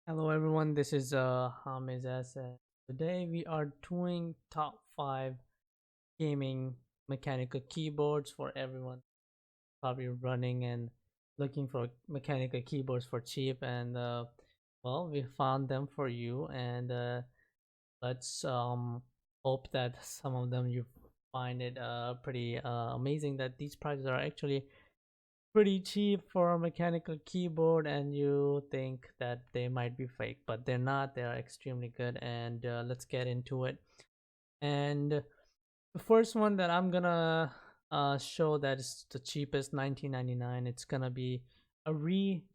Hello everyone, this is Hamiz S. Today we are doing top 5 gaming mechanical keyboards for everyone probably running and looking for mechanical keyboards for cheap, and well, we found them for you, and let's hope that some of them you find it pretty amazing that these prices are actually pretty cheap for a mechanical keyboard, and you think that they might be fake, but they're not. They are extremely good, and let's get into it. And the first one that I'm gonna show that is the cheapest, 1999. It's gonna be a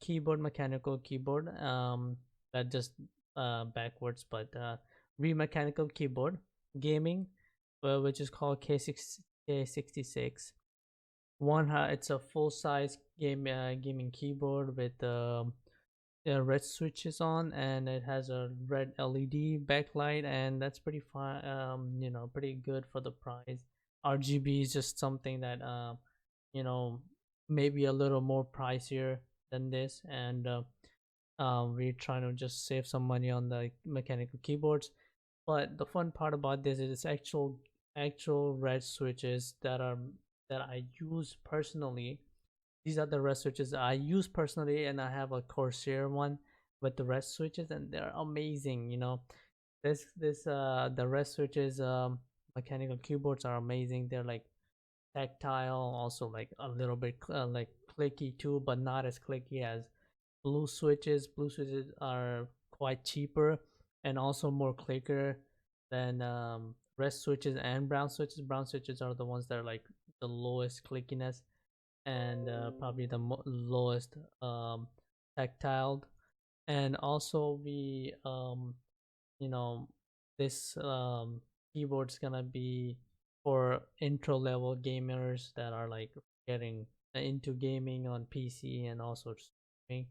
keyboard, mechanical keyboard, that just backwards, but mechanical keyboard gaming, which is called K66. It's a full size gaming keyboard with red switches on, and it has a red LED backlight, and that's pretty fine. Pretty good for the price. RGB is just something that you know maybe a little more pricier than this, and we're trying to just save some money on the mechanical keyboards. But the fun part about this is it's actual red switches that I use personally. These are the red switches I use personally, and I have a Corsair one with the red switches, and they're amazing. The red switches mechanical keyboards are amazing. They're like tactile, also like a little bit like clicky too, but not as clicky as blue switches. Blue switches are quite cheaper and also more clicker than red switches and brown switches. Brown switches are the ones that are like the lowest clickiness, and probably the lowest tactile. And also we you know this keyboard's gonna be for intro level gamers that are like getting into gaming on PC and also streaming.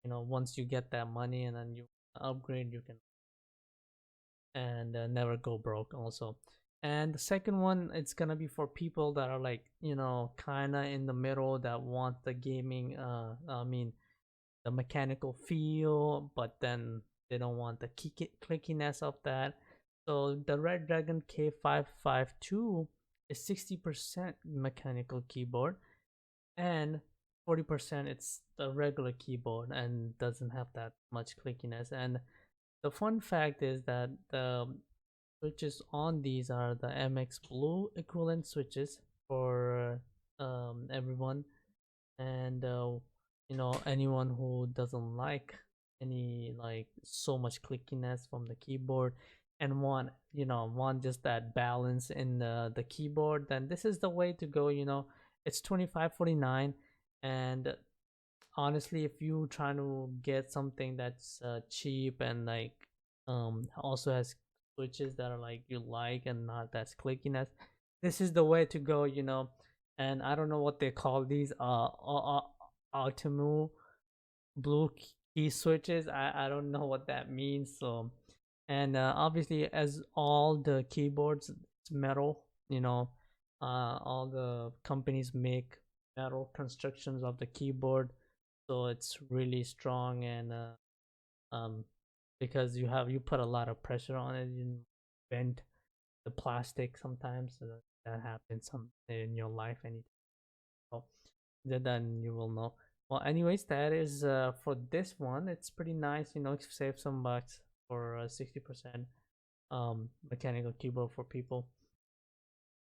Once you get that money and then you upgrade, you can and never go broke also. And the second one, it's gonna be for people that are like kind of in the middle, that want the gaming the mechanical feel, but then they don't want the clickiness of that. So the Redragon K552 is 60% mechanical keyboard, and 40% it's the regular keyboard and doesn't have that much clickiness. And the fun fact is that the switches on these are the MX Blue equivalent switches for everyone, and anyone who doesn't like any like so much clickiness from the keyboard and want just that balance in the keyboard, then this is the way to go. It's 25.49, and honestly, if you trying to get something that's cheap and like also has switches that are like you like and not that's clickiness, this is the way to go. And I don't know what they call these Ultimu blue key switches. I don't know what that means. So, and obviously, as all the keyboards, it's metal. All the companies make metal constructions of the keyboard, so it's really strong, and um because you put a lot of pressure on it, you bend the plastic sometimes. So that happens some in your life, and so then you will know. Well, anyways, that is for this one. It's pretty nice, save some bucks for 60% mechanical keyboard for people.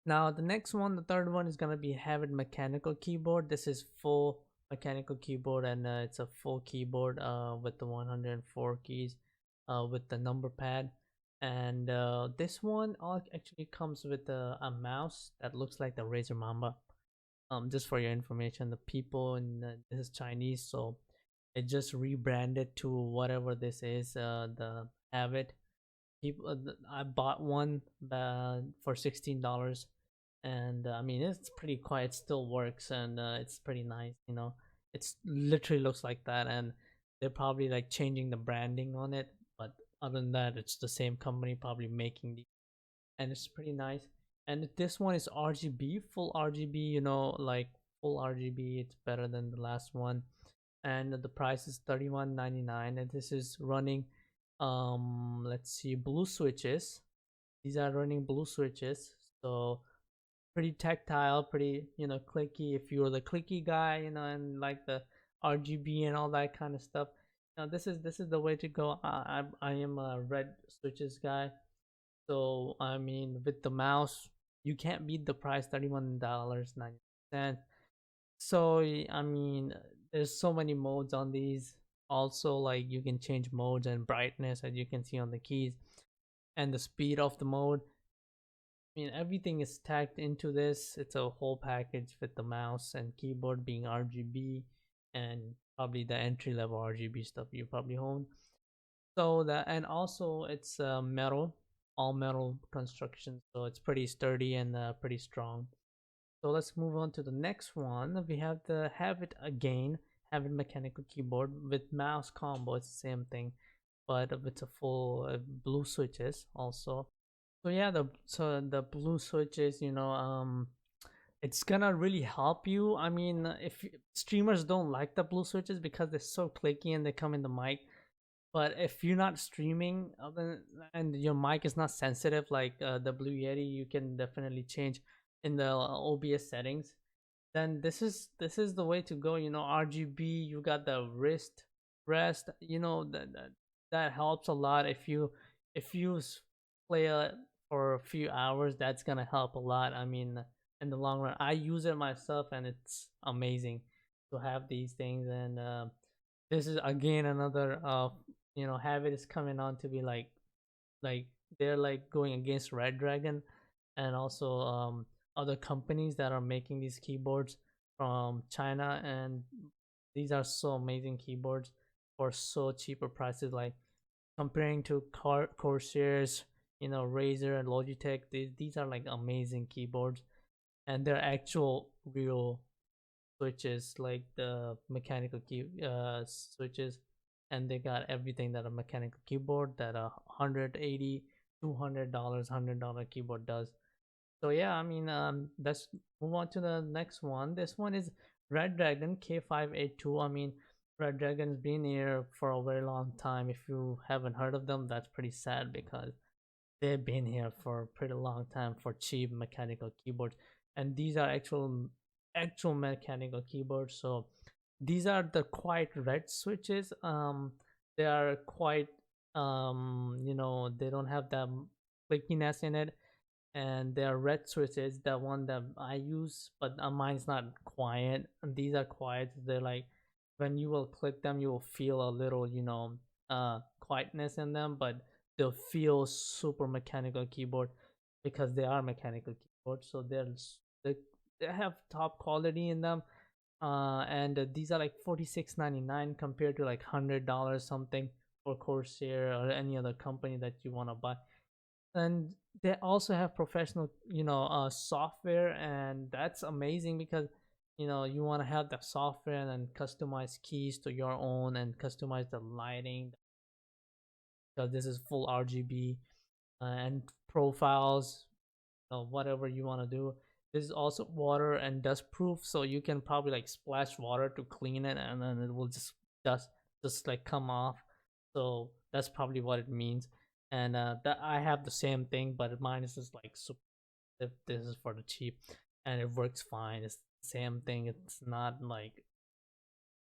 Now the next one, the third one, is gonna be Havit mechanical keyboard. This is full mechanical keyboard, and it's a full keyboard with the 104 keys, with the number pad. And this one actually comes with a mouse that looks like the Razer Mamba. Just for your information, the people in this is Chinese, so it just rebranded to whatever this is. The Havit people, I bought one for $16, and I mean it's pretty quiet, still works, and it's pretty nice. It's literally looks like that, and they're probably like changing the branding on it, but other than that, it's the same company probably making these, and it's pretty nice. And this one is RGB, full RGB. Like full RGB, it's better than the last one. and the price is 31.99, and this is running let's see, blue switches. These are running blue switches, so pretty tactile, pretty, clicky. If you're the clicky guy, and like the RGB and all that kind of stuff, this is the way to go. I am a red switches guy, so I mean, with the mouse, you can't beat the price, $31.90. So I mean, there's so many modes on these. Also, like, you can change modes and brightness, as you can see on the keys, and the speed of the mode. I mean, everything is tacked into this. It's a whole package with the mouse and keyboard being RGB, and probably the entry level RGB stuff you probably own. So that, and also it's metal, all metal construction, so it's pretty sturdy and pretty strong. So let's move on to the next one. We have the Have It Again, Have It mechanical keyboard with mouse combo. It's the same thing, but with a full blue switches also. So yeah, the blue switches, it's gonna really help you. I mean, if streamers don't like the blue switches because they're so clicky and they come in the mic, but if you're not streaming and your mic is not sensitive like the Blue Yeti, you can definitely change in the OBS settings. Then this is the way to go. RGB. You got the wrist rest. That helps a lot. If you play for a few hours, that's gonna help a lot. I mean, in the long run, I use it myself, and it's amazing to have these things. And this is again another habit is coming on to be like they're like going against Redragon, and also other companies that are making these keyboards from China, and these are so amazing keyboards for so cheaper prices. Like, comparing to Corsairs, Razer and Logitech, these are like amazing keyboards, and they're actual real switches, like the mechanical key switches, and they got everything that a mechanical keyboard, that a 180 $200 $100 keyboard does. So yeah, I mean, let's move on to the next one. This one is Redragon K582. I mean, Redragon's been here for a very long time. If you haven't heard of them, that's pretty sad, because they've been here for a pretty long time for cheap mechanical keyboards, and these are actual mechanical keyboards. So these are the quite red switches. They are quite they don't have that clickiness in it, and they are red switches. The one that I use, but mine's not quiet, and these are quiet. They're like, when you will click them, you will feel a little quietness in them, but they'll feel super mechanical keyboard, because they are mechanical keyboards. So they, they have top quality in them. And these are like 46.99 compared to like $100 something for Corsair or any other company that you want to buy. And they also have professional software, and that's amazing, because you want to have the software and then customize keys to your own, and customize the lighting, because this is full RGB, and profiles, whatever you want to do. This is also water and dust proof, so you can probably like splash water to clean it, and then it will just like come off. So that's probably what it means. And that I have the same thing, but mine is just like super. This is for the cheap, and it works fine. It's the same thing. It's not like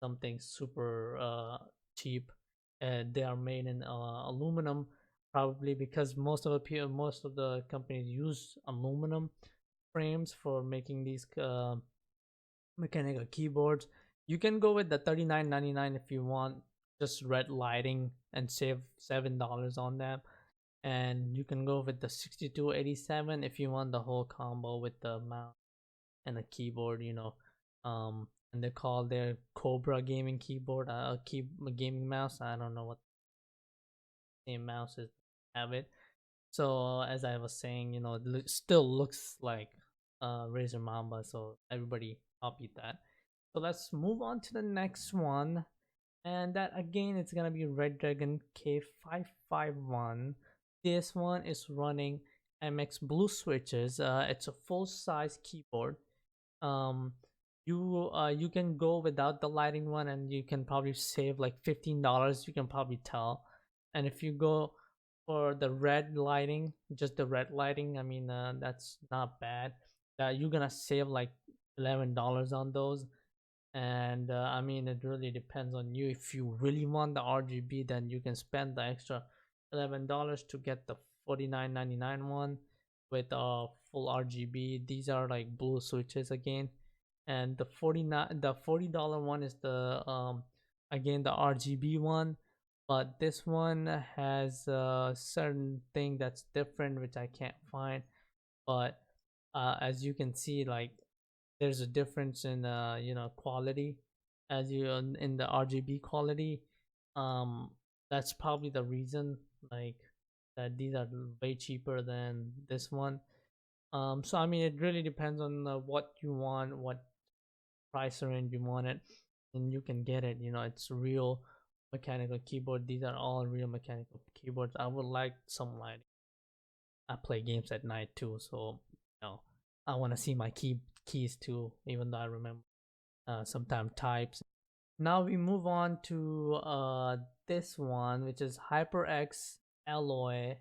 something super cheap. They are made in aluminum, probably because most of the companies use aluminum frames for making these mechanical keyboards. You can go with the $39.99 if you want just red lighting and save $7 on that, and you can go with the 6287 if you want the whole combo with the mouse and the keyboard. And they call their Cobra gaming keyboard a gaming mouse. I don't know what the same mouse is have it. So as I was saying, it still looks like Razer Mamba, so everybody copied that. So let's move on to the next one, and that again it's gonna be Redragon K551. This one is running MX Blue switches. It's a full size keyboard. Um, You can go without the lighting one, and you can probably save like $15. You can probably tell. And if you go for the red lighting, just the red lighting, I mean, that's not bad. You're gonna save like $11 on those. And I mean, it really depends on you. If you really want the RGB, then you can spend the extra $11 to get the 49.99 one with full RGB. These are like blue switches again, and the $40 one is the again the RGB one. But this one has a certain thing that's different, which I can't find. But as you can see, like, there's a difference in quality, as you in the RGB quality. um that's probably the reason, like, that these are way cheaper than this one. So I mean, it really depends on what you want, what price range you want it, and you can get it. It's real mechanical keyboard. These are all real mechanical keyboards. I would like some lighting. I play games at night too, so I want to see my keys too, even though I remember sometimes types. Now we move on to this one, which is HyperX Alloy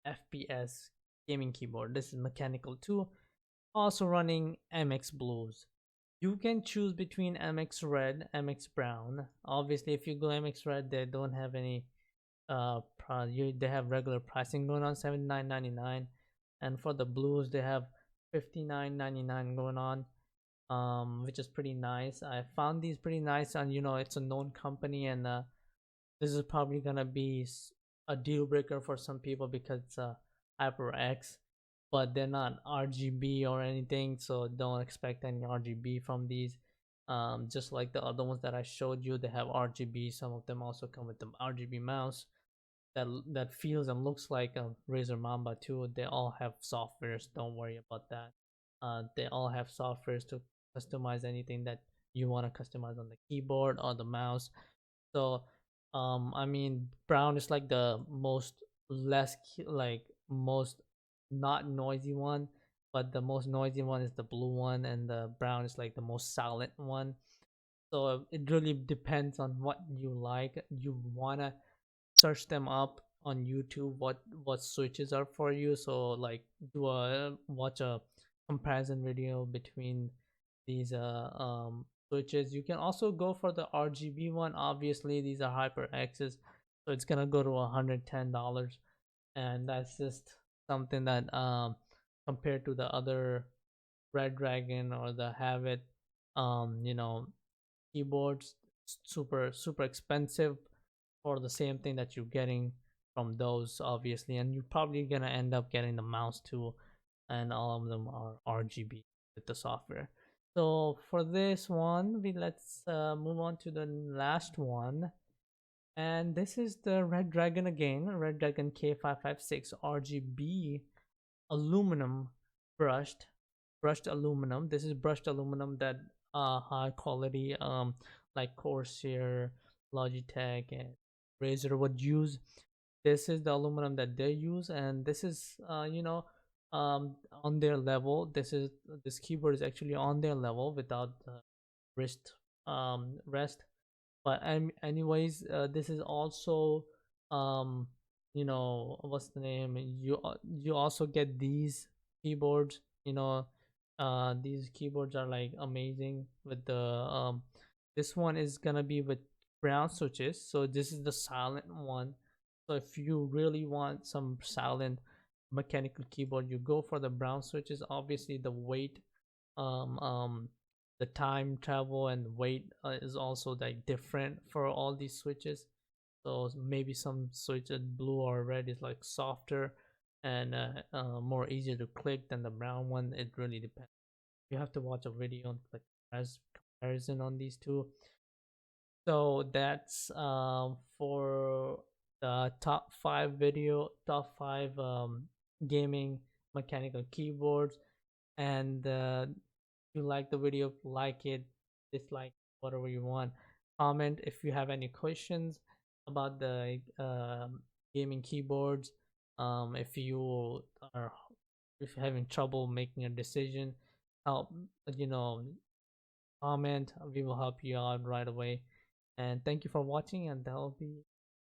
FPS gaming keyboard. This is mechanical too, also running MX Blues. You can choose between MX Red, MX Brown. Obviously, if you go MX Red, they don't have any they have regular pricing going on, 79.99, and for the blues they have 59.99 going on, which is pretty nice. I found these pretty nice, and it's a known company, and this is probably gonna be a deal breaker for some people because it's a HyperX, but they're not RGB or anything, so don't expect any RGB from these. Just like the other ones that I showed you, they have RGB. Some of them also come with the RGB mouse that feels and looks like a Razer Mamba too. They all have softwares. Don't worry about that. They all have softwares to customize anything that you want to customize on the keyboard or the mouse. So, I mean, brown is like the most less like most not noisy one, but the most noisy one is the blue one, and the brown is like the most silent one. So it really depends on what you like. You wanna search them up on YouTube, what switches are for you. So, like, do a watch a comparison video between these switches. You can also go for the RGB one. Obviously, these are HyperX's, so it's gonna go to $110, and that's just something that compared to the other Redragon or the Have keyboards, super super expensive for the same thing that you're getting from those, obviously. And you're probably gonna end up getting the mouse too, and all of them are RGB with the software. So for this one, let's move on to the last one, and this is the Redragon again, Redragon K556 RGB aluminum brushed aluminum. This is brushed aluminum that high quality like Corsair, Logitech, and Razer would use. This is the aluminum that they use, and this is on their level. This keyboard is actually on their level without the wrist rest. But anyways, this is also what's the name, you also get these keyboards. These keyboards are like amazing with the this one is gonna be with brown switches, so this is the silent one. So if you really want some silent mechanical keyboard, you go for the brown switches. Obviously the weight, um um the time travel and weight is also like different for all these switches. So maybe some switches blue or red is like softer and more easier to click than the brown one. It really depends. You have to watch a video on like comparison on these two. So that's for the top five gaming mechanical keyboards. And if you like the video, like it, dislike, whatever you want. Comment if you have any questions about the gaming keyboards. If you are if you're having trouble making a decision, help you know comment. We will help you out right away. And thank you for watching, and that will be